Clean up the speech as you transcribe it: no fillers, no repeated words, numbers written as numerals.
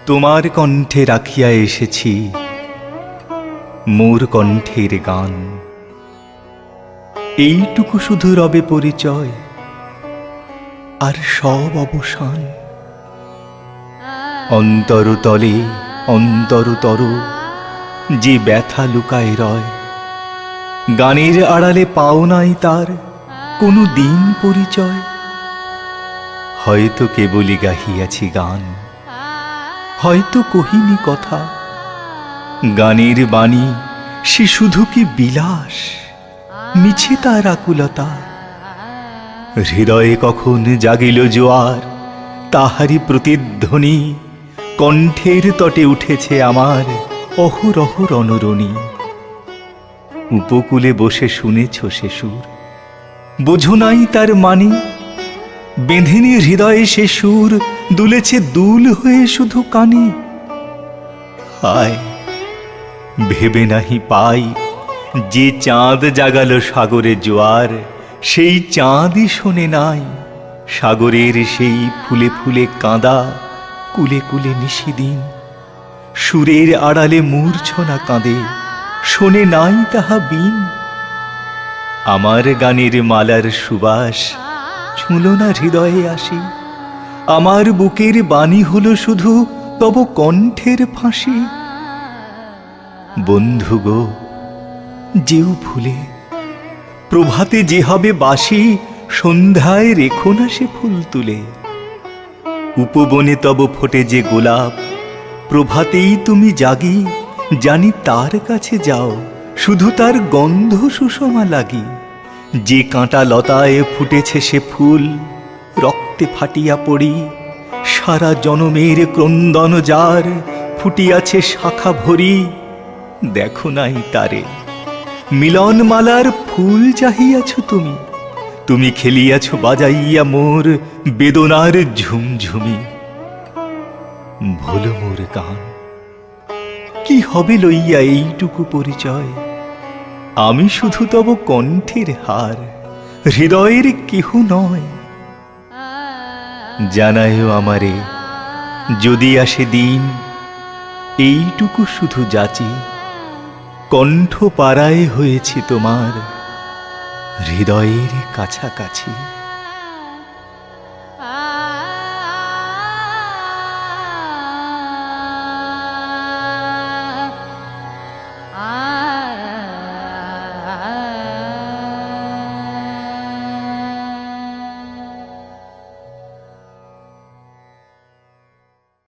তোমার কণ্ঠে রাখিয়া এসেছি মোর কণ্ঠের গান, এইটুকু শুধু রবে পরিচয়, আর সব অবসান। অন্তরতলে অন্তরতর যে ব্যথা লুকায় রয়, গানের আড়ালে পাও নাই তার কোনো দিন পরিচয়। হয়তো কেবলই গাহিয়াছি গান, হয়তো কহিনি কথা, গানের বাণী সে শুধু কি বিলাস, মিছে তার আকুলতা। হৃদয়ে কখন জাগিল জোয়ার, তাহারি প্রতিধ্বনি কণ্ঠের তটে উঠেছে আমার অহরহ রণরণী। উপকূলে বসে শুনেছ সে সুর, বোঝো নাই তার মানে, বেঁধেনি হৃদয়ে সে সুর দুলেছে দুল হয়ে শুধু কানে। হায় ভেবে নাহি পাই, যে চাঁদ জাগালো সাগরে জোয়ার, সেই চাঁদই শোনে নাই সাগরের সেই ফুলে ফুলে কাঁদা কুলে কুলে নিশিদিন। সুরের আড়ালে মূর্ছনা কাঁদে, শোনে নাই তাহা বিন। আমার গানের মালার সুবাস ছুঁলো না হৃদয়ে আসি, আমার বুকের বাণী হলো শুধু তব কণ্ঠের ফাঁসি। বন্ধু গো যেও ভুলে, প্রভাতে যে হবে বাসি, সন্ধ্যায় রেখো না সে ফুল তুলে। উপবনে তব ফোটে যে গোলাপ, প্রভাতেই তুমি জাগি, জানি তার কাছে যাও শুধু তার গন্ধ সুষমা লাগি। যে কাঁটা লতায় ফুটেছে সে ফুল, রক্তে ফাটিয়া পড়ি, সারা জনমের ক্রন্দন যার ফুটিয়াছে শাখা ভরি। দেখো নাই তারে, মিলনমালার ফুল চাহিয়াছ তুমি, তুমি খেলিয়াছ বাজাইয়া মোর বেদনার ঝুমঝুমি। ভোলো মোর গান, কি হবে লইয়া এইটুকু পরিচয়, আমি শুধু তব কণ্ঠের হার, হৃদয়ের কেহ নয়। জানায়ও আমারে যদি আসে দিন, এইটুকু শুধু যাচি, কণ্ঠ পাড়ায় হয়েছি তোমার হৃদয়ের কাছাকাছি।